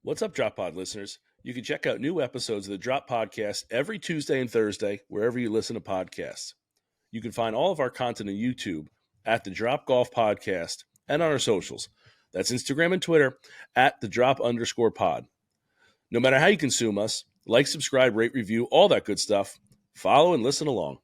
What's up, Drop Pod listeners? You can check out new episodes of the Drop Podcast every Tuesday and Thursday, wherever you listen to podcasts. You can find all of our content on YouTube at the Drop Golf Podcast and on our socials. That's Instagram and Twitter at the Drop_pod. No matter how you consume us, like, subscribe, rate, review, all that good stuff. Follow and listen along.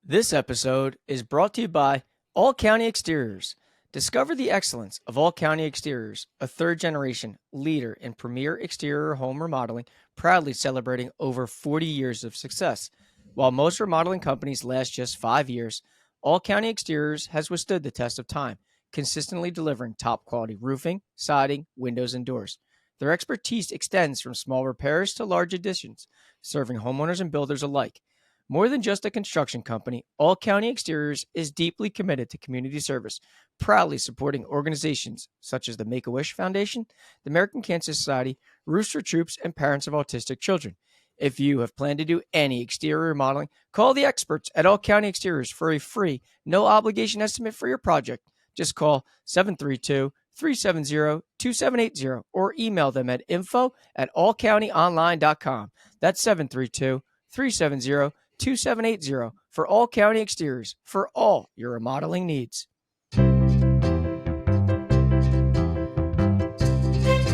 This episode is brought to you by All County Exteriors. Discover the excellence of All County Exteriors, a third-generation leader in premier exterior home remodeling, proudly celebrating over 40 years of success. While most remodeling companies last just 5 years, All County Exteriors has withstood the test of time, consistently delivering top-quality roofing, siding, windows, and doors. Their expertise extends from small repairs to large additions, serving homeowners and builders alike. More than just a construction company, All County Exteriors is deeply committed to community service, proudly supporting organizations such as the Make-A-Wish Foundation, the American Cancer Society, Roofs for Troops, and Parents of Autistic Children. If you have planned to do any exterior remodeling, call the experts at All County Exteriors for a free, no-obligation estimate for your project. Just call 732-370-2780 or email them at info@allcountyonline.com. That's 732-370-2780 for All County Exteriors for all your remodeling needs.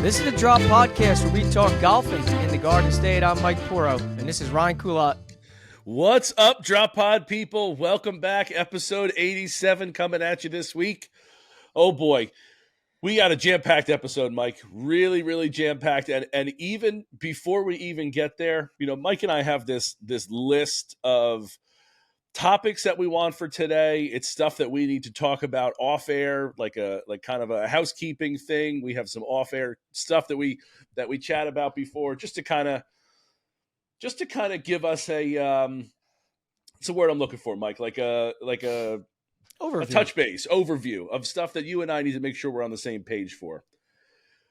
This is the Drop Podcast where we talk golfing in the Garden State. I'm Mike Poro, and this is Ryan Coulott. What's up, Drop Pod people? Welcome back. Episode 87 coming at you this week. Oh boy, we got a jam-packed episode, Mike. Really, really jam-packed. And even before we even get there, Mike and I have this list of topics that we want for today. It's stuff that we need to talk about off air, like kind of a housekeeping thing. We have some off air stuff that we chat about before, just to kind of give us a it's a word I'm looking for, Mike, like a Overview. A touch base overview of stuff that you and I need to make sure we're on the same page for.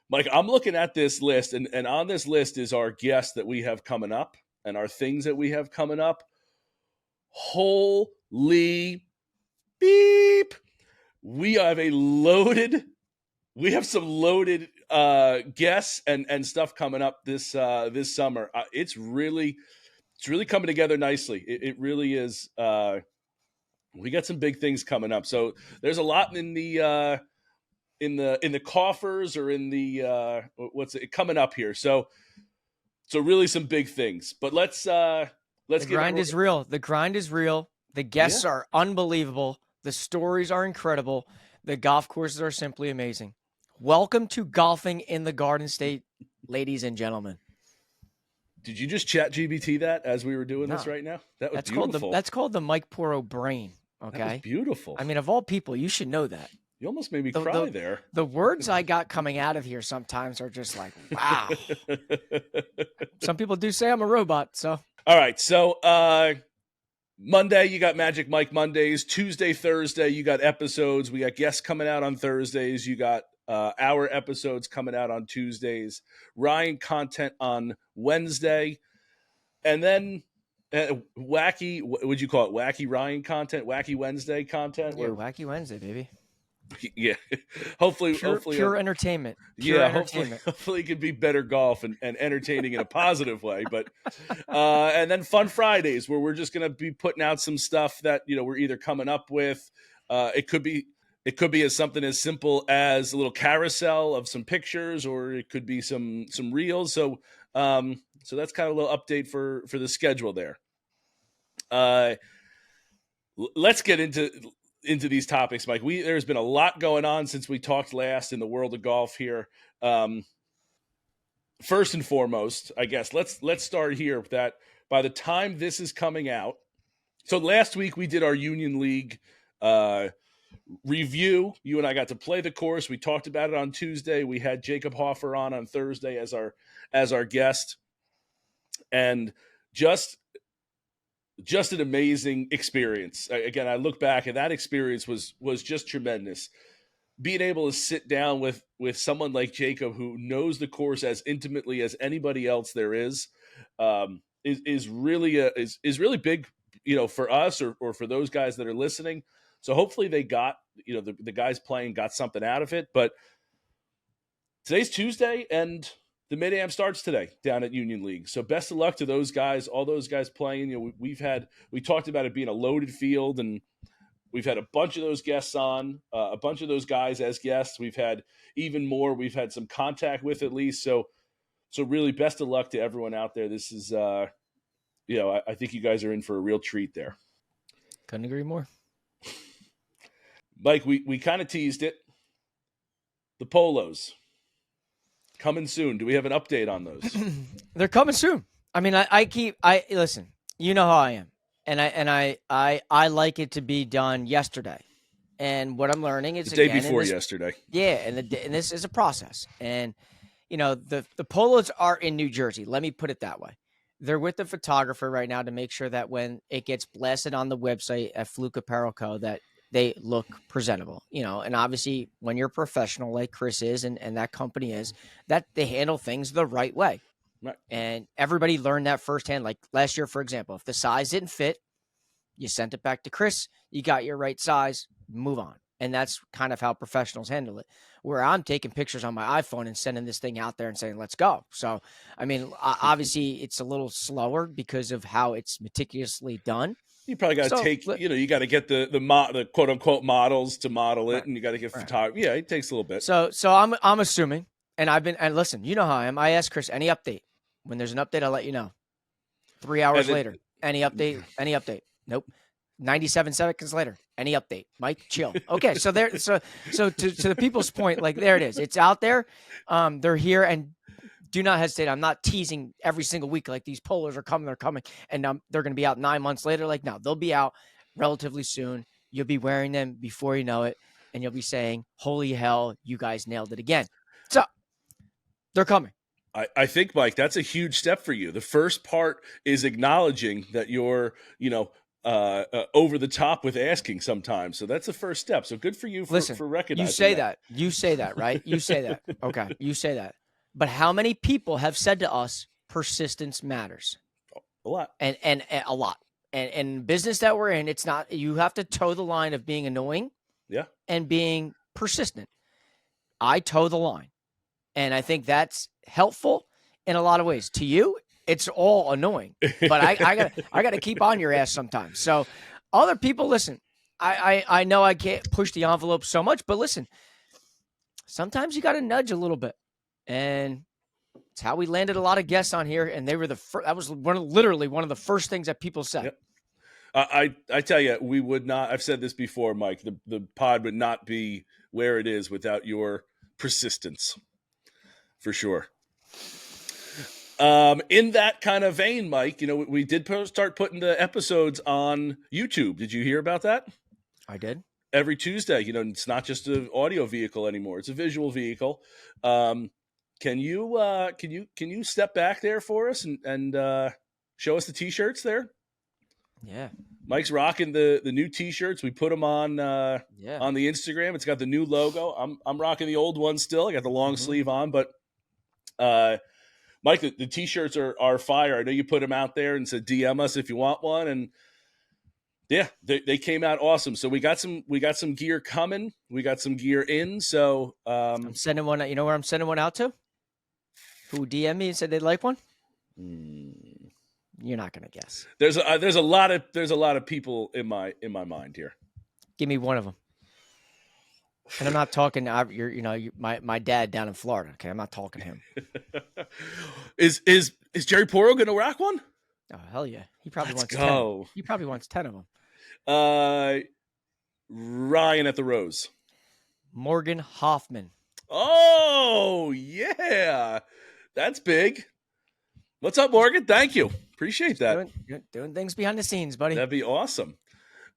Mike, I'm looking at this list, and on this list is our guests that we have coming up and our things that we have coming up. Holy beep. We have some loaded guests and stuff coming up this summer. It's really coming together nicely. It really is. We got some big things coming up. So there's a lot in the coffers or in the what's it coming up here. So really some big things. But let's the grind is real. The grind is real. The guests are unbelievable. The stories are incredible. The golf courses are simply amazing. Welcome to golfing in the Garden State, ladies and gentlemen. Did you just chat GBT that as we were doing this right now? That's beautiful. That's called the Mike Poro brain. Okay. That was beautiful. I mean, of all people, you should know that. You almost made me cry there. The words I got coming out of here sometimes are just like, wow. Some people do say I'm a robot, so. All right, so Monday, you got Magic Mike Mondays. Tuesday, Thursday, you got episodes. We got guests coming out on Thursdays. You got our episodes coming out on Tuesdays. Ryan content on Wednesday. And then wacky, would you call it wacky Ryan content? Wacky Wednesday content? Yeah, wacky Wednesday, baby. Yeah, hopefully pure entertainment. Hopefully it could be better golf and entertaining in a positive way. But and then Fun Fridays, where we're just going to be putting out some stuff that we're either coming up with. It could be as something as simple as a little carousel of some pictures, or it could be some reels. So that's kind of a little update for the schedule there. Let's get into these topics, Mike. There's been a lot going on since we talked last in the world of golf here. First and foremost, I guess let's start here with that. By the time this is coming out, so last week we did our Union League review. You and I got to play the course. We talked about it on Tuesday. We had Jacob Hoffer on Thursday as our guest, and just an amazing experience. Again, I look back and that experience was just tremendous. Being able to sit down with someone like Jacob, who knows the course as intimately as anybody else there is really big, for us or for those guys that are listening. So hopefully they got, the guys playing got something out of it. But today's Tuesday, and the Mid-Am starts today down at Union League. So best of luck to those guys, all those guys playing. We talked about it being a loaded field, and we've had a bunch of those guests on, a bunch of those guys as guests. We've had even more. We've had some contact with at least. So really best of luck to everyone out there. This is, I think you guys are in for a real treat there. Couldn't agree more. Mike, we kind of teased it. The polos coming soon. Do we have an update on those? They're coming soon. I mean, I listen, you know how I am. And I like it to be done yesterday. And what I'm learning is the day before yesterday. Yeah, and this is a process. And the polos are in New Jersey. Let me put it that way. They're with the photographer right now to make sure that when it gets blasted on the website at Fluke Apparel Co. that they look presentable, and obviously when you're a professional like Chris is and that company is, that they handle things the right way. Right. And everybody learned that firsthand. Like last year, for example, if the size didn't fit, you sent it back to Chris, you got your right size, move on. And that's kind of how professionals handle it. Where I'm taking pictures on my iPhone and sending this thing out there and saying, let's go. So, I mean, obviously it's a little slower because of how it's meticulously done. You probably got to you got to get the quote unquote models to model it, right. And you got to get photography. Yeah, it takes a little bit. So I'm assuming, and listen, you know how I am. I ask Chris, any update? When there's an update, I'll let you know. 3 hours later, any update? Any update? Nope. 97 seconds later, any update? Mike, chill. Okay, so to the people's point, like there it is. It's out there. They're here, and do not hesitate. I'm not teasing every single week like these polos are coming, and they're going to be out 9 months later. Like, no, they'll be out relatively soon. You'll be wearing them before you know it, and you'll be saying, holy hell, you guys nailed it again. So they're coming. I think, Mike, that's a huge step for you. The first part is acknowledging that you're, over the top with asking sometimes. So that's the first step. So good for you for recognizing You say that, right? You say that. Okay. You say that. But how many people have said to us, persistence matters? A lot. And a lot. And business that we're in, it's not, you have to toe the line of being annoying. Yeah. And being persistent. I toe the line. And I think that's helpful in a lot of ways. To you, it's all annoying, but I gotta keep on your ass sometimes. So other people, listen, I know I can't push the envelope so much, but listen, sometimes you got to nudge a little bit, and it's how we landed a lot of guests on here. And they were that was literally one of the first things that people said. Yep. I tell you, we would not, I've said this before, Mike, the pod would not be where it is without your persistence, for sure. In that kind of vein, Mike, we did start putting the episodes on YouTube. Did you hear about that? I did. Every Tuesday, it's not just an audio vehicle anymore; it's a visual vehicle. Can you step back there for us and show us the T-shirts there? Yeah, Mike's rocking the new T-shirts. We put them on on the Instagram. It's got the new logo. I'm rocking the old one still. I got the long sleeve on, but Mike, the T-shirts are fire. I know you put them out there and said DM us if you want one, and yeah, they came out awesome. So we got some gear coming. We got some gear in. So I'm sending one. You know where I'm sending one out to? Who DM me and said they'd like one? You're not gonna guess. There's a lot of people in my mind here. Give me one of them. And I'm not talking. My dad down in Florida. Okay, I'm not talking to him. Is Jerry Porro going to rock one? Oh hell yeah! He probably wants 10. He probably wants 10 of them. Ryan at the Rose. Morgan Hoffman. Oh yeah, that's big. What's up, Morgan? Thank you. Appreciate that. Doing things behind the scenes, buddy. That'd be awesome.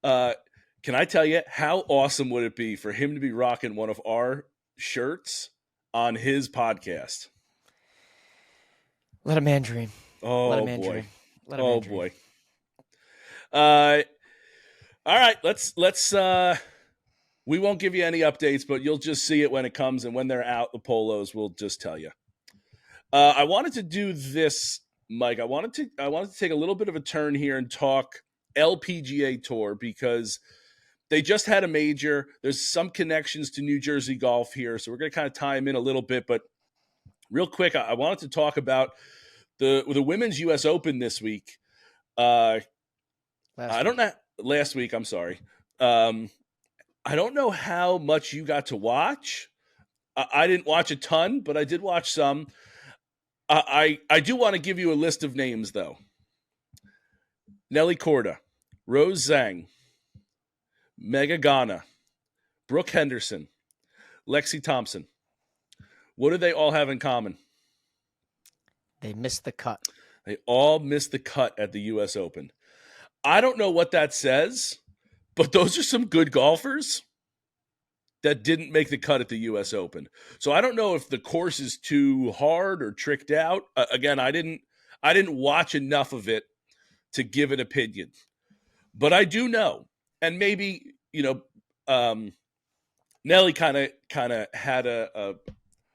Can I tell you how awesome would it be for him to be rocking one of our shirts on his podcast? Let a man dream. Oh, Let a man boy. Dream. Let a Oh, man dream. boy. All right. Let's we won't give you any updates, but you'll just see it when it comes. And when they're out, the polos, we'll just tell you. I wanted to do this, Mike. I wanted to take a little bit of a turn here and talk LPGA Tour, because they just had a major. There's some connections to New Jersey golf here, so we're going to kind of tie them in a little bit. But real quick, I wanted to talk about the women's U.S. Open this week. I don't know. Last week, I'm sorry. I don't know how much you got to watch. I didn't watch a ton, but I did watch some. I do want to give you a list of names, though. Nelly Korda, Rose Zhang, Mega Gana, Brooke Henderson, Lexi Thompson. What do they all have in common? They missed the cut. They all missed the cut at the U.S. Open. I don't know what that says, but those are some good golfers that didn't make the cut at the U.S. Open. So I don't know if the course is too hard or tricked out. Again, I didn't watch enough of it to give an opinion, but I do know, and maybe Nelly kind of had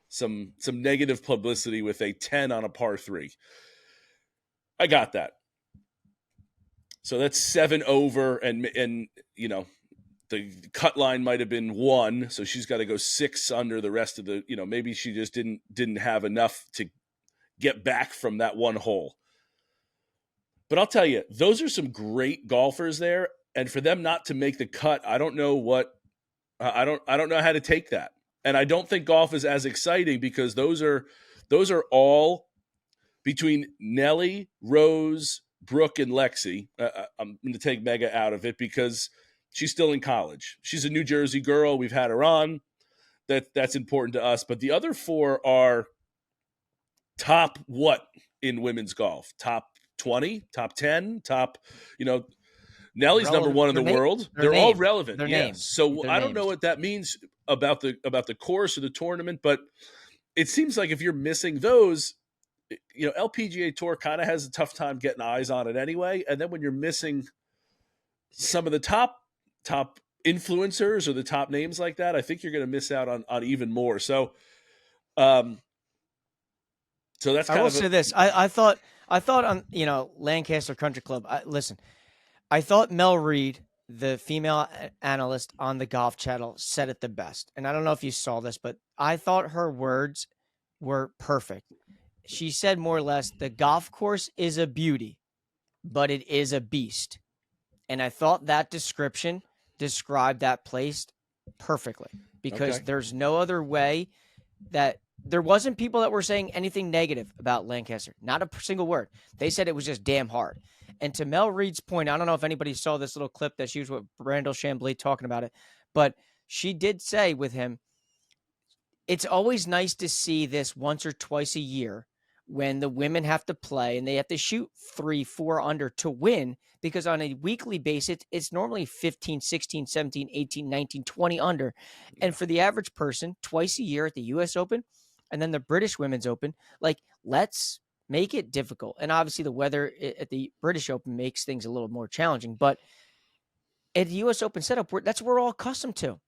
some negative publicity with a 10 on a par 3. I got that. So that's 7 over, and the cut line might have been 1, so she's got to go 6 under the rest of the. Maybe she just didn't have enough to get back from that one hole. But I'll tell you, those are some great golfers there, and for them not to make the cut, I don't know what. I don't know how to take that, and I don't think golf is as exciting because those are all between Nelly, Rose, Brooke, and Lexi. I'm going to take Mega out of it because she's still in college. She's a New Jersey girl. We've had her on. That's important to us. But the other 4 are top what in women's golf? Top 20, top 10, top. Nelly's Relevant. number 1 in the world. They're all relevant. They're yes. names. So They're I don't names. know what that means about the course or the tournament, but it seems like if you're missing those, LPGA Tour kind of has a tough time getting eyes on it anyway. And then when you're missing some of the top influencers or the top names like that, I think you're going to miss out on even more. So, so that's kind I will of say this. I thought on Lancaster Country Club. Listen, I thought Mel Reed, the female analyst on the Golf Channel, said it the best. And I don't know if you saw this, but I thought her words were perfect. She said more or less, the golf course is a beauty, but it is a beast. And I thought that description described that place perfectly because there's no other way that there wasn't people that were saying anything negative about Lancaster. Not a single word. They said it was just damn hard. And to Mel Reed's point, I don't know if anybody saw this little clip that she was with Randall Chambly talking about it, but she did say with him, it's always nice to see this once or twice a year when the women have to play and they have to shoot 3-4 under to win, because on a weekly basis, it's normally 15, 16, 17, 18, 19, 20 under. And for the average person, twice a year at the U.S. Open and then the British Women's Open, let's make it difficult. And obviously the weather at the British Open makes things a little more challenging. But at the U.S. Open setup, that's what we're all accustomed to.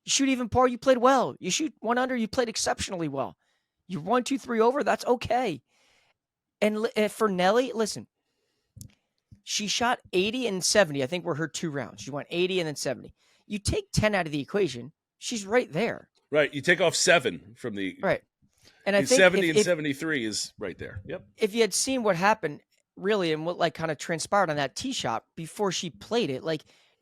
You shoot even par, you played well. You shoot 1 under, you played exceptionally well. You're 1, 2, 3 over, that's okay. And for Nelly, listen, she shot 80 and 70, I think were her 2 rounds. She went 80 and then 70. You take 10 out of the equation, she's right there. Right. You take off 7 from the... Right. And I think 70 and 73 is right there. Yep. If you had seen what happened, really, and what kind of transpired on that tee shot before she played it,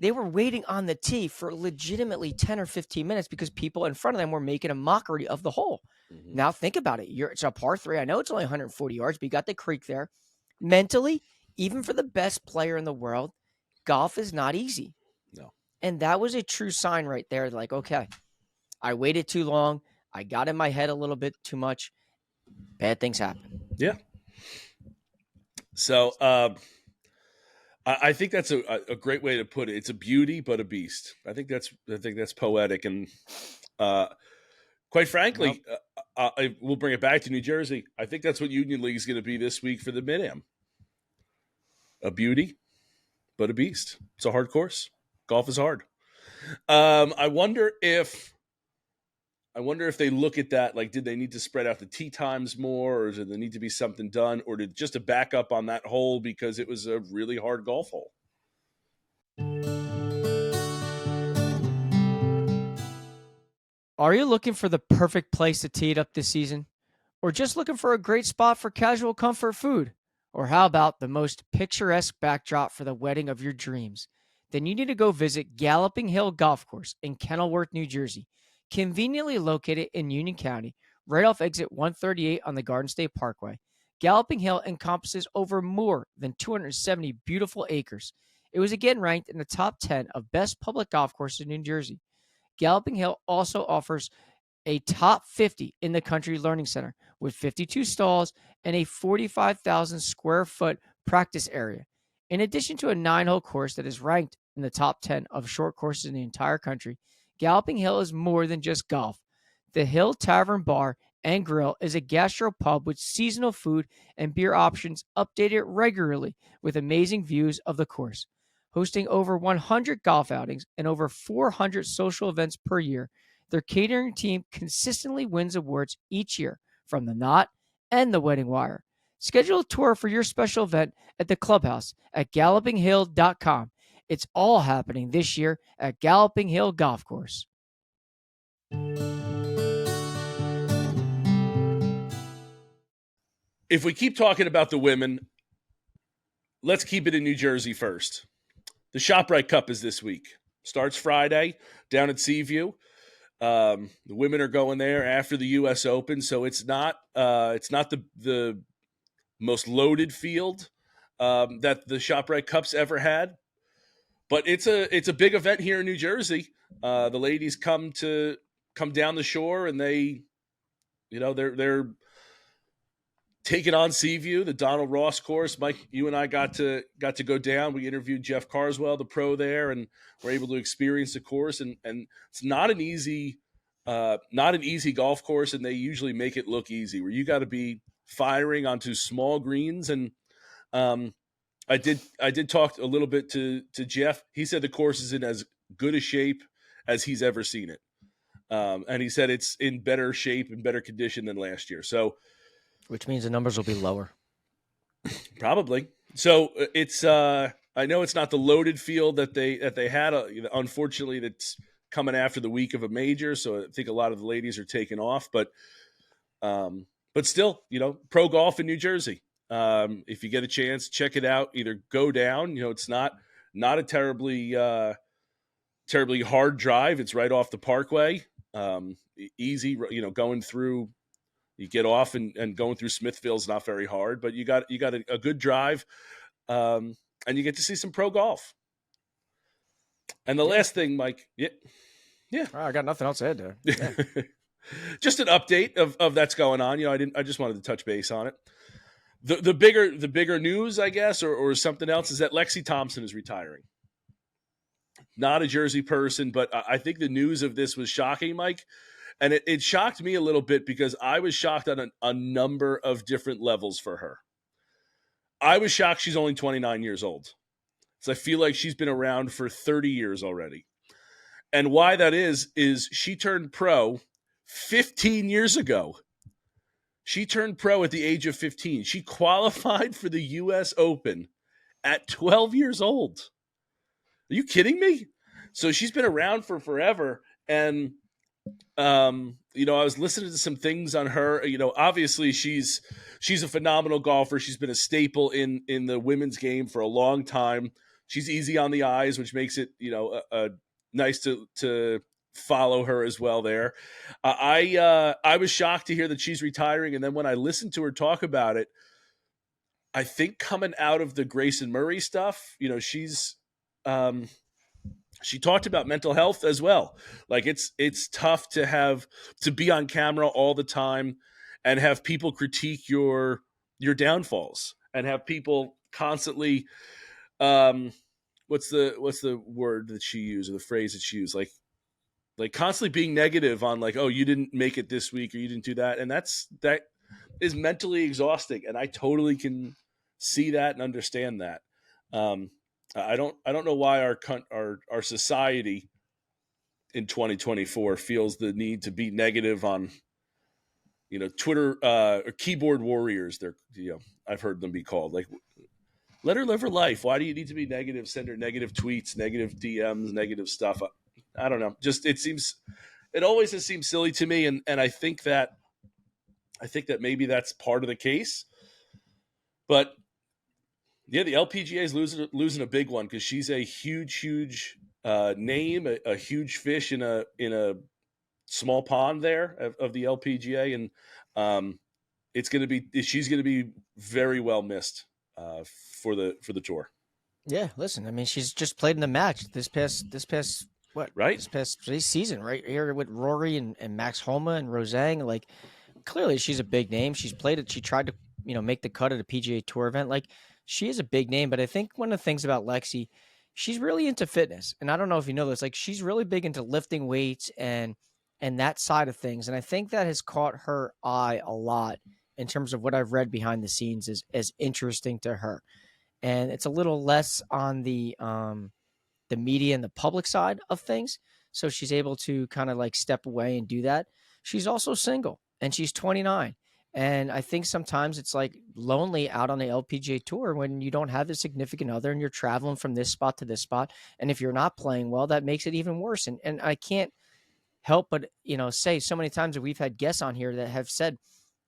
they were waiting on the tee for legitimately 10 or 15 minutes because people in front of them were making a mockery of the hole. Mm-hmm. Now think about it. It's a par 3. I know it's only 140 yards, but you got the creek there. Mentally, even for the best player in the world, golf is not easy. No. And that was a true sign right there. Okay, I waited too long. I got in my head a little bit too much. Bad things happen. Yeah. So I think that's a great way to put it. It's a beauty, but a beast. I think that's poetic. And quite frankly, we'll bring it back to New Jersey. I think that's what Union League is going to be this week for the Mid-Am. A beauty, but a beast. It's a hard course. Golf is hard. I wonder if they look at that, did they need to spread out the tee times more, or did there need to be something done, or did just a back up on that hole because it was a really hard golf hole? Are you looking for the perfect place to tee it up this season? Or just looking for a great spot for casual comfort food? Or how about the most picturesque backdrop for the wedding of your dreams? Then you need to go visit Galloping Hill Golf Course in Kenilworth, New Jersey, conveniently located in Union County, right off exit 138 on the Garden State Parkway. Galloping Hill encompasses over more than 270 beautiful acres. It was again ranked in the top 10 of best public golf courses in New Jersey. Galloping Hill also offers a top 50 in the country learning center with 52 stalls and a 45,000 square foot practice area. In addition to a 9-hole course that is ranked in the top 10 of short courses in the entire country, Galloping Hill is more than just golf. The Hill Tavern Bar and Grill is a gastro pub with seasonal food and beer options updated regularly with amazing views of the course. Hosting over 100 golf outings and over 400 social events per year, their catering team consistently wins awards each year from the Knot and the Wedding Wire. Schedule a tour for your special event at the clubhouse at gallopinghill.com. It's all happening this year at Galloping Hill Golf Course. If we keep talking about the women, let's keep it in New Jersey first. The Rite Cup is this week. Starts Friday down at Seaview. The women are going there after the U.S. Open, so it's not the most loaded field that the Rite Cup's ever had, but it's a big event here in New Jersey. The ladies come down the shore, and they're taking on Seaview, the Donald Ross course. Mike, you and I got to go down. We interviewed Jeff Carswell, the pro there, and were able to experience the course. And it's not an easy golf course, and they usually make it look easy, where you got to be firing onto small greens. And I did talk a little bit to Jeff. He said the course is in as good a shape as he's ever seen it, and he said it's in better shape and better condition than last year. So. Which means the numbers will be lower. Probably. So it's I know it's not the loaded field that they had. Unfortunately, that's coming after the week of a major, so I think a lot of the ladies are taking off. But still, pro golf in New Jersey. If you get a chance, check it out. Either go down. It's not a terribly hard drive. It's right off the Parkway. Easy. Going through. You get off and going through Smithville is not very hard, but you got a good drive, and you get to see some pro golf. And the last thing, Mike, yeah, I got nothing else to add there. Yeah. Just an update of that's going on. I just wanted to touch base on it. The bigger news, I guess, or something else, is that Lexi Thompson is retiring. Not a Jersey person, but I think the news of this was shocking, Mike. And it shocked me a little bit because I was shocked on a number of different levels for her. I was shocked she's only 29 years old. So I feel like she's been around for 30 years already. And why that is she turned pro 15 years ago. She turned pro at the age of 15. She qualified for the U.S. Open at 12 years old. Are you kidding me? So she's been around for forever. And I was listening to some things on her. Obviously she's a phenomenal golfer. She's been a staple in the women's game for a long time. She's easy on the eyes, which makes it, nice to follow her as well there. I was shocked to hear that she's retiring. And then when I listened to her talk about it, I think coming out of the Grayson Murray stuff, she talked about mental health as well. Like it's tough to be on camera all the time and have people critique your downfalls and have people constantly, what's the word that she used, or the phrase that she used? Like constantly being negative on like, oh, you didn't make it this week or you didn't do that. And that is mentally exhausting. And I totally can see that and understand that. I don't know why our society in 2024 feels the need to be negative on, Twitter, or keyboard warriors. They're, I've heard them be called. Like, let her live her life. Why do you need to be negative? Send her negative tweets, negative DMs, negative stuff. I don't know. Just it always has seemed silly to me, and I think that I think that maybe that's part of the case. But yeah, the LPGA is losing a big one because she's a huge name, a huge fish in a small pond there of the LPGA, and she's going to be very well missed for the tour. Yeah, listen, I mean, she's just played in the match this past Right? this past season, right here with Rory and Max Homa and Rosang. Like, clearly she's a big name. She's played it. She tried to, make the cut at a PGA Tour event. Like, she is a big name, but I think one of the things about Lexi, she's really into fitness. And I don't know if you know this, like, she's really big into lifting weights and that side of things. And I think that has caught her eye a lot in terms of what I've read behind the scenes is as interesting to her. And it's a little less on the media and the public side of things. So she's able to kind of like step away and do that. She's also single and she's 29. And I think sometimes it's like lonely out on the LPGA tour when you don't have a significant other and you're traveling from this spot to this spot. And if you're not playing well, that makes it even worse. And I can't help but, say so many times that we've had guests on here that have said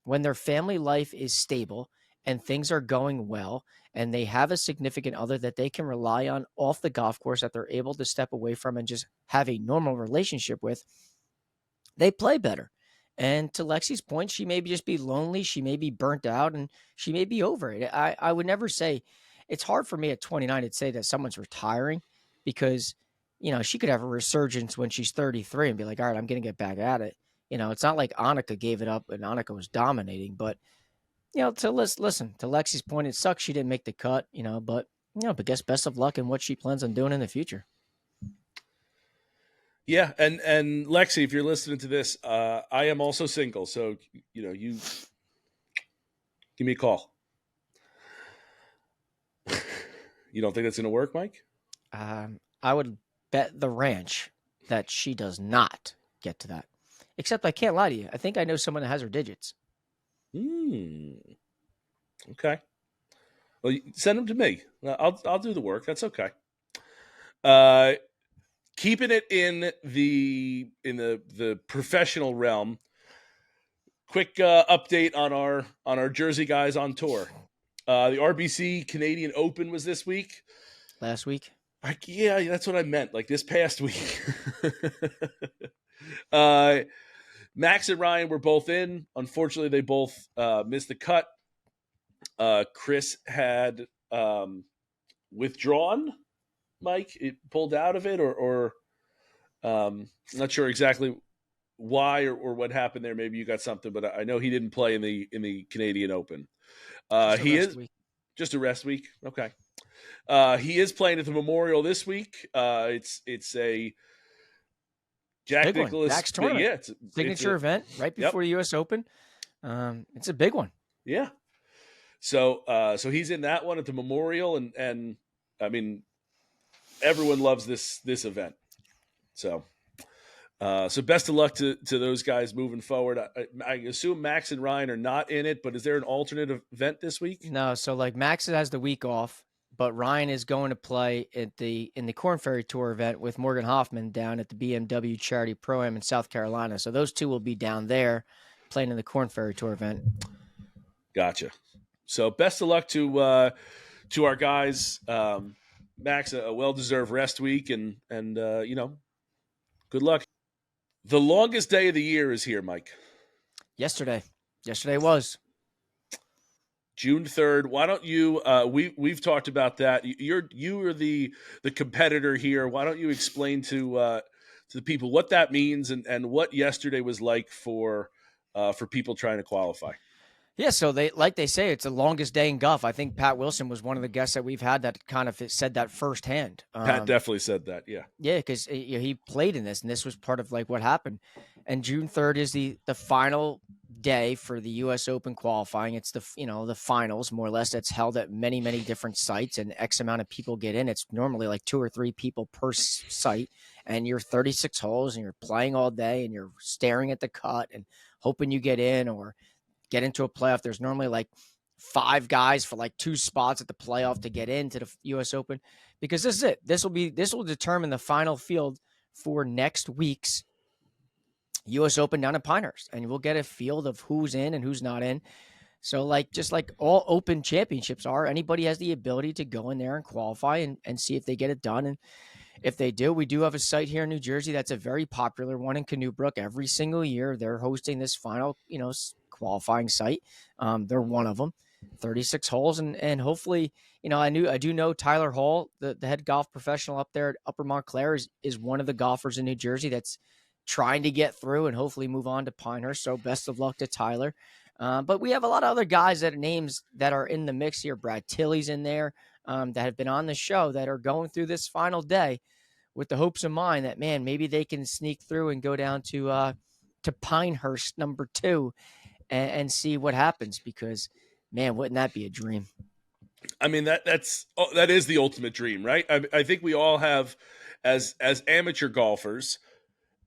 when their family life is stable and things are going well and they have a significant other that they can rely on off the golf course that they're able to step away from and just have a normal relationship with, they play better. And to Lexi's point, she may just be lonely. She may be burnt out and she may be over it. I would never say it's hard for me at 29 to say that someone's retiring because, she could have a resurgence when she's 33 and be like, all right, I'm going to get back at it. It's not like Annika gave it up and Annika was dominating, but to listen to Lexi's point, it sucks she didn't make the cut, but guess best of luck in what she plans on doing in the future. Yeah, and Lexi, if you're listening to this, I am also single, so you give me a call. You don't think that's going to work, Mike? I would bet the ranch that she does not get to that. Except I can't lie to you. I think I know someone that has her digits. Okay. Well, send them to me. I'll do the work. That's okay. Keeping it in the professional realm. Quick update on our Jersey guys on tour. The RBC Canadian Open was this week. Last week. Yeah, that's what I meant. Like this past week. Max and Ryan were both in. Unfortunately, they both missed the cut. Chris had withdrawn. Mike, it pulled out of it, or I'm not sure exactly why or what happened there. Maybe you got something, but I know he didn't play in the Canadian Open. He is just a rest week. Okay. He is playing at the Memorial this week. It's a Jack Nicklaus Max tournament. Yeah, it's a signature event right before the U.S. Open. It's a big one. Yeah. So he's in that one at the Memorial, and I mean, everyone loves this event. So best of luck to those guys moving forward. I assume Max and Ryan are not in it, but is there an alternate event this week? No. So like Max has the week off, but Ryan is going to play in the Corn Ferry Tour event with Morgan Hoffman down at the BMW Charity Pro-Am in South Carolina. So those two will be down there playing in the Corn Ferry Tour event. Gotcha. So best of luck to our guys. Max, a well-deserved rest week, and good luck. The longest day of the year is here, Mike. Yesterday was June 3rd. Why don't you? We've talked about that. You are the competitor here. Why don't you explain to the people what that means and what yesterday was like for people trying to qualify? Yeah, so they say it's the longest day in golf. I think Pat Wilson was one of the guests that we've had that kind of said that firsthand. Pat definitely said that, yeah. Yeah, because he played in this, and this was part of like what happened. And June 3rd is the final day for the U.S. Open qualifying. It's the finals, more or less. That's held at many, many different sites, and X amount of people get in. It's normally like 2 or 3 people per site, and you're 36 holes, and you're playing all day, and you're staring at the cut and hoping you get in or get into a playoff. There's normally like 5 guys for like 2 spots at the playoff to get into the U.S. Open, because this is it. This will determine the final field for next week's U.S. Open down at Pinehurst, and we'll get a field of who's in and who's not in. So, like, just like all open championships are, anybody has the ability to go in there and qualify and see if they get it done. And if they do, we do have a site here in New Jersey that's a very popular one in Canoe Brook. Every single year, they're hosting this final, qualifying site. They're one of them, 36 holes, and hopefully, I do know Tyler Hall, the head golf professional up there at Upper Montclair, is one of the golfers in New Jersey that's trying to get through and hopefully move on to Pinehurst. So best of luck to Tyler. But we have a lot of other guys that are names that are in the mix here. Brad Tilley's in there that have been on the show that are going through this final day with the hopes in mind that, man, maybe they can sneak through and go down to Pinehurst number 2 and see what happens, because, man, wouldn't that be a dream? I mean, that is the ultimate dream, right? I think we all have, as amateur golfers,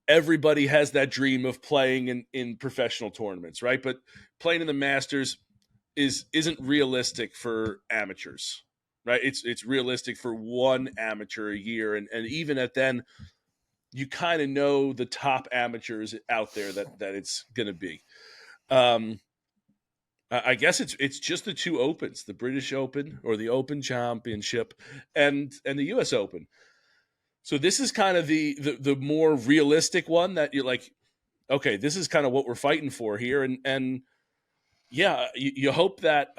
everybody has that dream of playing in professional tournaments, right? But playing in the Masters isn't realistic for amateurs, right? It's realistic for one amateur a year, and even at then, you kind of know the top amateurs out there that it's going to be. I guess it's just the 2 opens, the British Open or the Open Championship and the U.S. Open. So this is kind of the more realistic one that you're like, okay, this is kind of what we're fighting for here. And yeah, you hope that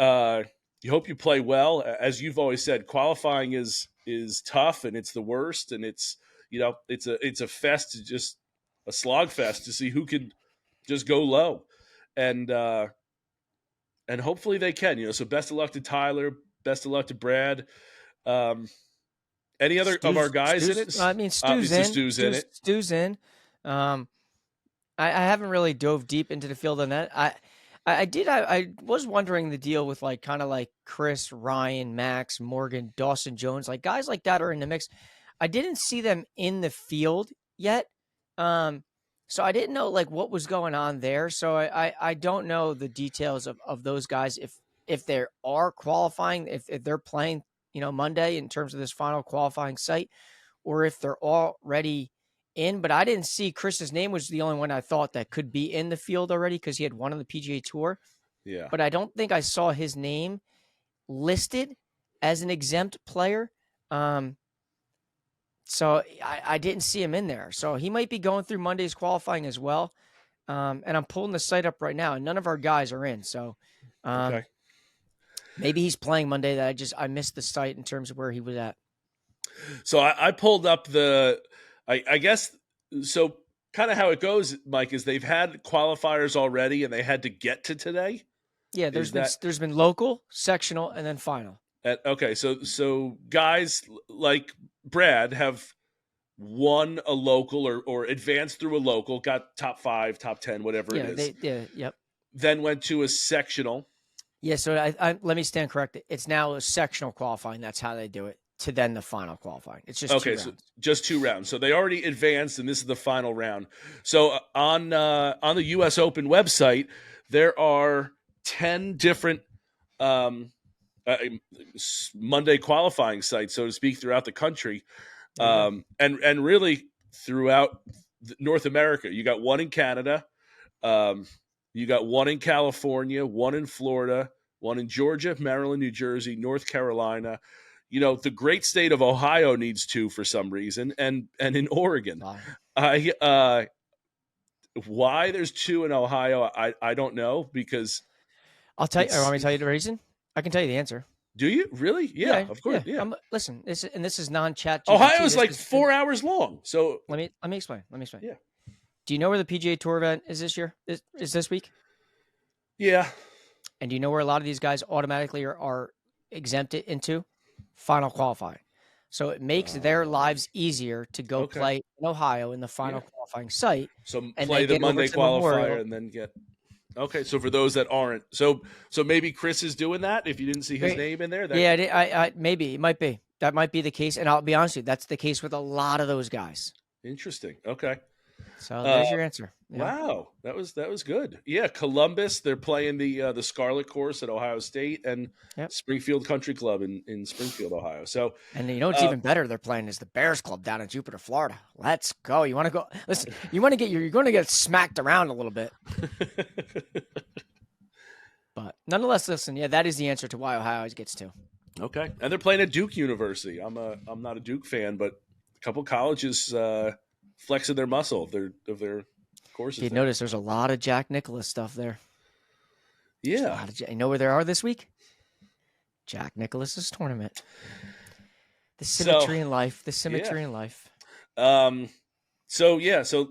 you play well. As you've always said, qualifying is tough and it's the worst. And it's a fest, just a slog fest to see who can just go low. And hopefully they can, so best of luck to Tyler, best of luck to Brad. Any other of our guys in it? I mean, Stu's in it. Stu's in. I haven't really dove deep into the field on that. I was wondering the deal with kind of like Chris, Ryan, Max, Morgan, Dawson Jones, like guys like that are in the mix. I didn't see them in the field yet. So I didn't know what was going on there. So I don't know the details of those guys. If they are qualifying, if they're playing, Monday in terms of this final qualifying site, or if they're already in. But I didn't see Chris's name was the only one I thought that could be in the field already, because he had won on the PGA Tour. Yeah. But I don't think I saw his name listed as an exempt player. So I didn't see him in there. So he might be going through Monday's qualifying as well. And I'm pulling the site up right now, and none of our guys are in. So okay. Maybe he's playing Monday that I missed the site in terms of where he was at. So I pulled up I guess, so kind of how it goes, Mike, is they've had qualifiers already and they had to get to today. Yeah, there's been local, sectional, and then final. Okay, so guys like Brad have won a local or advanced through a local, got top 5, top 10, whatever it is. Yep. Then went to a sectional. Yeah, so I let me stand corrected. It's now a sectional qualifying. That's how they do it, to then the final qualifying. It's just 2 rounds. So just 2 rounds. So they already advanced, and this is the final round. So on the U.S. Open website, there are 10 different Monday qualifying sites, so to speak, throughout the country, and really throughout North America. You got one in Canada. You got one in California, one in Florida, one in Georgia, Maryland, New Jersey, North Carolina. The great state of Ohio needs 2 for some reason, and in Oregon. Wow. Why there's 2 in Ohio, I don't know, because I'll tell you. Want me to tell you the reason? I can tell you the answer. Do you really? Yeah, of course. Yeah. Listen, this is non-chat. Ohio is 4 hours long. So let me explain. Yeah. Do you know where the PGA Tour event is this year? Is this week? Yeah. And do you know where a lot of these guys automatically are exempted into? Final qualifying. So it makes their lives easier to go play in Ohio in the final qualifying site. So play the Monday qualifier and then get. Okay, so for those that aren't, so maybe Chris is doing that. If you didn't see his name in there, I maybe it might be that might be the case. And I'll be honest with you, that's the case with a lot of those guys. Interesting. Okay. So there's your answer. Wow, that was good. Yeah, Columbus. They're playing the Scarlet Course at Ohio State and Yep. Springfield Country Club in Springfield, Ohio. So, And you know what's even better? They're playing is the Bears Club down in Jupiter, Florida. Let's go. You want to go? Listen, you're going to get smacked around a little bit. But nonetheless, listen, yeah, that is the answer to why Ohio always gets to. Okay, and they're playing at Duke University. I'm not a Duke fan, but a couple colleges flexing their muscle of their courses. You notice there's a lot of Jack Nicklaus stuff there. Yeah, you know where they are this week? Jack Nicklaus's tournament. The symmetry in life. The symmetry in life. So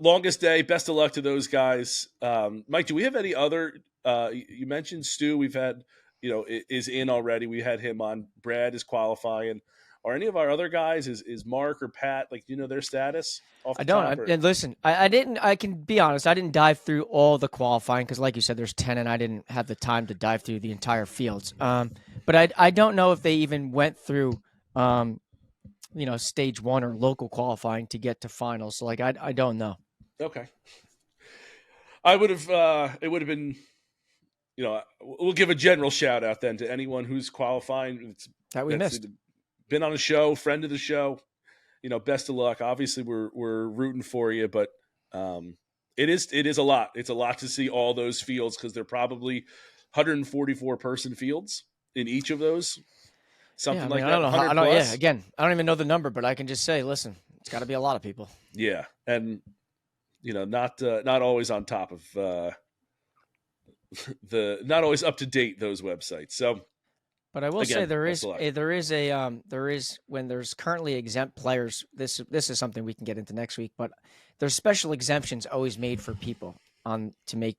longest day. Best of luck to those guys. Mike, do we have any other? You mentioned Stu. We've had, is in already. We had him on. Brad is qualifying. Are any of our other guys? Is Mark or Pat? Like, do you know their status? I don't. And listen, I didn't. I can be honest. I didn't dive through all the qualifying because, like you said, there's 10, and I didn't have the time to dive through the entire fields. But I don't know if they even went through, stage one or local qualifying to get to finals. So, like, I don't know. Okay. I would have. It would have been. We'll give a general shout out then to anyone who's qualifying. That we missed. Been on a show, friend of the show. Best of luck. Obviously, we're rooting for you, but it is a lot. It's a lot to see all those fields because they're probably 144 person fields in each of those. Something like that. I don't know. Yeah, again, I don't even know the number, but I can just say, listen, it's got to be a lot of people. Yeah, and not always on top of not always up to date those websites. So. But I will say there is when there's currently exempt players. This is something we can get into next week. But there's special exemptions always made for people to make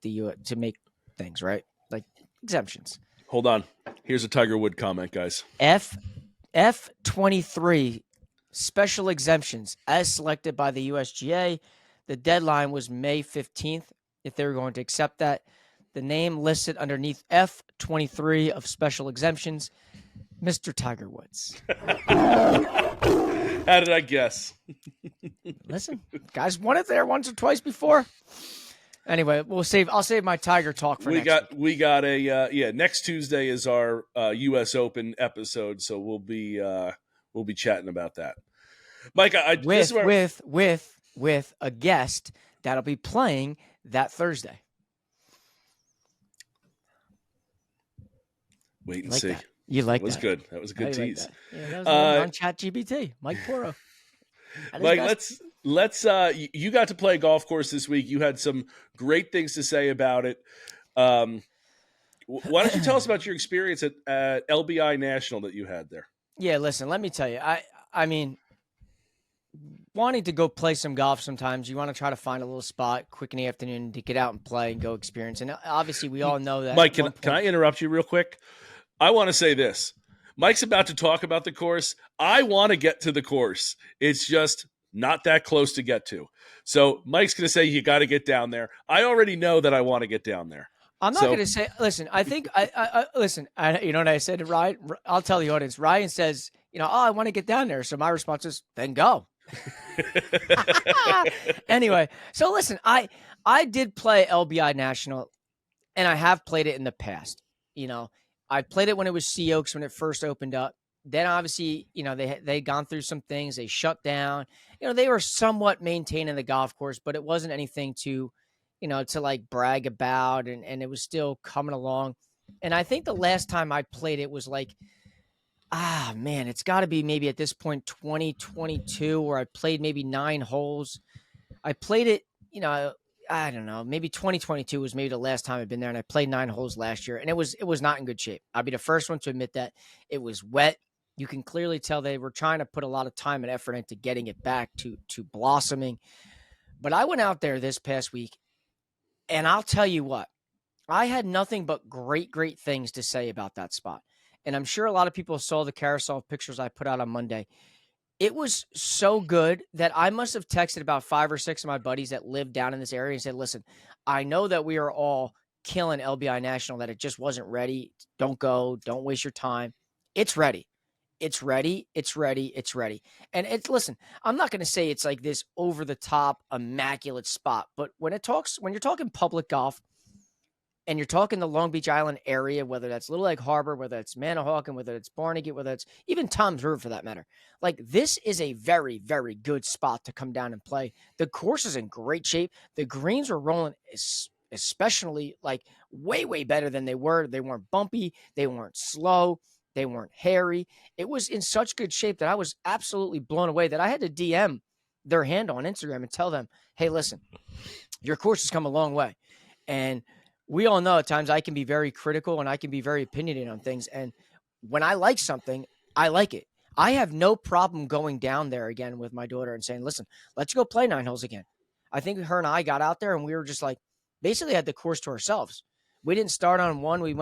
things right, like exemptions. Hold on, here's a Tiger Wood comment, guys. F23 special exemptions as selected by the USGA. The deadline was May 15th. If they were going to accept that. The name listed underneath F23 of special exemptions, Mr. Tiger Woods. How did I guess? Listen, guys, won it there once or twice before. Anyway, I'll save my Tiger talk for next week. We got next Tuesday is our US Open episode, so we'll be chatting about that. Mike, with a guest that'll be playing that Thursday. Wait and see. That. You like that? Was that. Good. That was a good tease. Like that was on ChatGPT. Mike Poro. Mike, let's you got to play a golf course this week. You had some great things to say about it. Why don't you tell us about your experience at LBI National that you had there? Yeah, listen, let me tell you. I mean, wanting to go play some golf sometimes, you want to try to find a little spot quick in the afternoon to get out and play and go experience. And obviously, we all know that. Mike, can I interrupt you real quick? I want to say this. Mike's about to talk about the course. I want to get to the course. It's just not that close to get to. So Mike's going to say you got to get down there. I already know that I want to get down there. I'm not going to say, listen, I think, listen, you know what I said to Ryan? I'll tell the audience. Ryan says, I want to get down there. So my response is, then go. Anyway, so listen, I did play LBI National, and I have played it in the past. I played it when it was Sea Oaks when it first opened up. Then obviously, they'd gone through some things. They shut down. They were somewhat maintaining the golf course, but it wasn't anything to like brag about, and it was still coming along. And I think the last time I played it was like, it's got to be maybe at this point 2022, where I played maybe 9 holes. I played it, I don't know, maybe 2022 was maybe the last time I've been there, and I played 9 holes last year, and it was not in good shape. I'll be the first one to admit that. It was wet. You can clearly tell they were trying to put a lot of time and effort into getting it back to blossoming. But I went out there this past week, and I'll tell you what, I had nothing but great things to say about that spot. And I'm sure a lot of people saw the carousel of pictures I put out on Monday. It was so good that I must have texted about 5 or 6 of my buddies that live down in this area and said, listen, I know that we are all killing LBI National, that it just wasn't ready. Don't go. Don't waste your time. It's ready. It's ready. It's ready. It's ready. And listen, I'm not going to say it's like this over the top immaculate spot, but when you're talking public golf and you're talking the Long Beach Island area, whether that's Little Egg Harbor, whether it's Manahawkin, whether it's Barnegat, whether it's even Tom's River for that matter, like this is a very, very good spot to come down and play. The course is in great shape. The greens were rolling especially like way, way better than they were. They weren't bumpy. They weren't slow. They weren't hairy. It was in such good shape that I was absolutely blown away that I had to DM their handle on Instagram and tell them, hey, listen, your course has come a long way. And we all know at times I can be very critical and I can be very opinionated on things. And when I like something, I like it. I have no problem going down there again with my daughter and saying, listen, let's go play 9 holes again. I think her and I got out there and we were just like, basically had the course to ourselves. We didn't start on 1. We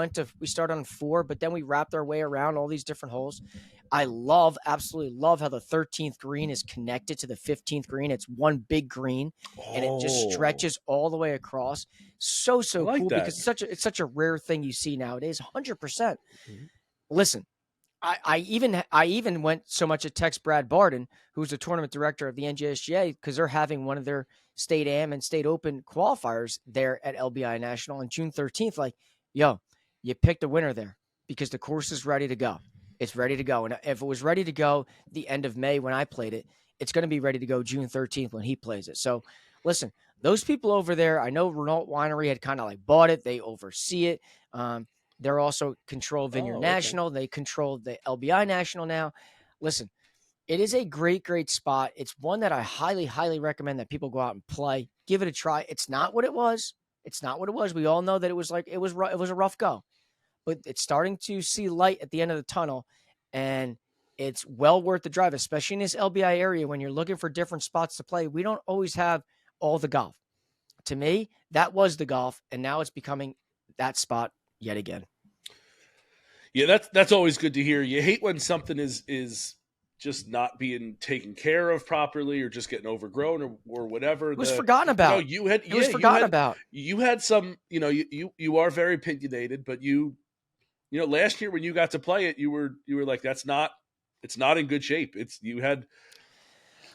started on 4, but then we wrapped our way around all these different holes. I absolutely love how the 13th green is connected to the 15th green. It's one big green and it just stretches all the way across. So like cool that. because it's such a rare thing you see nowadays. 100%. Mm-hmm. Listen, I even went so much to text Brad Barden, who's the tournament director of the NJSGA, because they're having one of their state AM and state open qualifiers there at LBI National on June 13th. Like, yo, you picked a winner there because the course is ready to go. It's ready to go. And if it was ready to go the end of May when I played it, it's going to be ready to go June 13th when he plays it. So listen, those people over there, I know Renault Winery had kind of like bought it. They oversee it. They're also control Vineyard National. They control the LBI National now. Listen, it is a great, great spot. It's one that I highly, highly recommend that people go out and play. Give it a try. It's not what it was. It's not what it was. We all know that it was a rough go, but it's starting to see light at the end of the tunnel, and it's well worth the drive, especially in this LBI area when you're looking for different spots to play. We don't always have all the golf. To me, that was the golf, and now it's becoming that spot yet again. Yeah, that's always good to hear. You hate when something is just not being taken care of properly or just getting overgrown or whatever. It was forgotten about. You had some, you are very opinionated, but last year when you got to play it, you were like, it's not in good shape. You had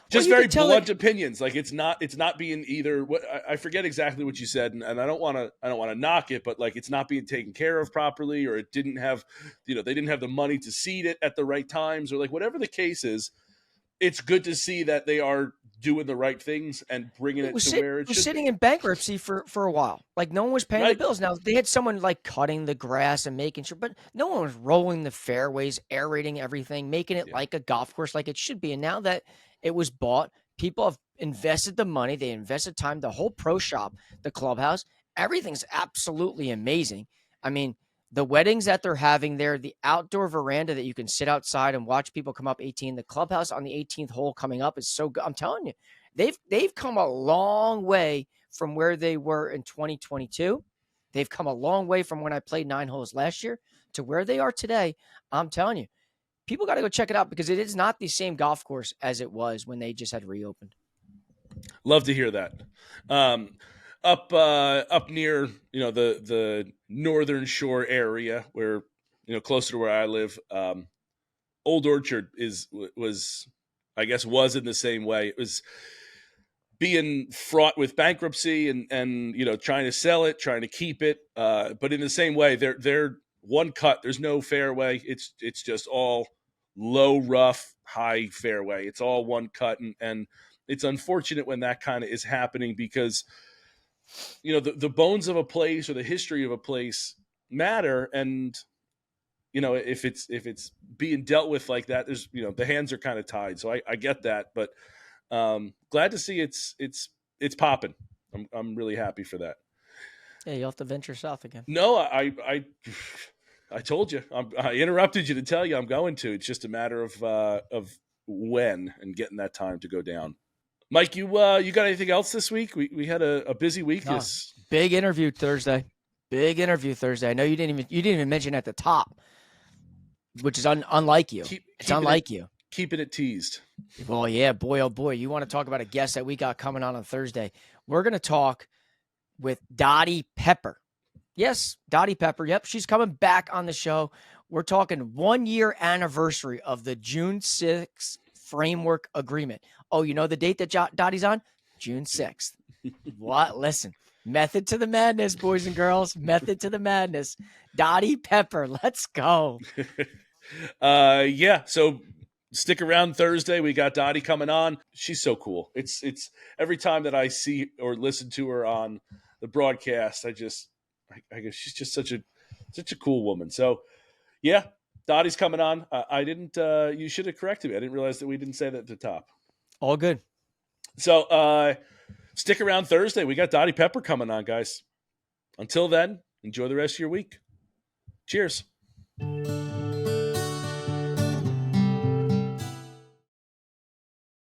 just very blunt opinions. Like it's not being either. I forget exactly what you said, and I don't want to knock it, but like it's not being taken care of properly, or it didn't have, they didn't have the money to seed it at the right times, or like whatever the case is. It's good to see that they are doing the right things and bringing it to where it should be. Sitting in bankruptcy for a while. Like no one was paying the bills. Now they had someone like cutting the grass and making sure, but no one was rolling the fairways, aerating everything, making it like a golf course like it should be. And now that it was bought, people have invested the money, they invested time, the whole pro shop, the clubhouse, everything's absolutely amazing. I mean, the weddings that they're having there, the outdoor veranda that you can sit outside and watch people come up 18, the clubhouse on the 18th hole coming up is so good. I'm telling you, they've come a long way from where they were in 2022. They've come a long way from when I played 9 holes last year to where they are today. I'm telling you, people got to go check it out because it is not the same golf course as it was when they just had reopened. Love to hear that. Up near, the Northern Shore area where, closer to where I live, Old Orchard was in the same way. It was being fraught with bankruptcy and trying to sell it, trying to keep it. But in the same way, they're one cut. There's no fairway. It's just all low, rough, high fairway. It's all one cut. And it's unfortunate when that kind of is happening because, the bones of a place or the history of a place matter. And, if it's being dealt with like that, there's, the hands are kind of tied. So I get that, but glad to see it's popping. I'm really happy for that. Yeah, you'll have to venture south again. No, I told you. I interrupted you to tell you I'm going to. It's just a matter of when and getting that time to go down. Mike, you got anything else this week? We had a busy week. Big interview Thursday. I know you didn't even mention at the top, which is unlike you. It's unlike you. Keeping it teased. Well, yeah, boy, oh boy. You want to talk about a guest that we got coming on Thursday. We're going to talk with Dottie Pepper. Yes, Dottie Pepper. Yep, she's coming back on the show. We're talking 1 year anniversary of the June 6th framework agreement. Oh, you know the date that Dottie's on? June 6th. What? Listen, method to the madness, boys and girls. Method to the madness. Dottie Pepper, let's go. Yeah. So stick around Thursday. We got Dottie coming on. She's so cool. It's every time that I see or listen to her on the broadcast, I guess she's just such a cool woman. So yeah, Dottie's coming on. I didn't. You should have corrected me. I didn't realize that we didn't say that at the top. All good. So stick around Thursday. We got Dottie Pepper coming on, guys. Until then, enjoy the rest of your week. Cheers.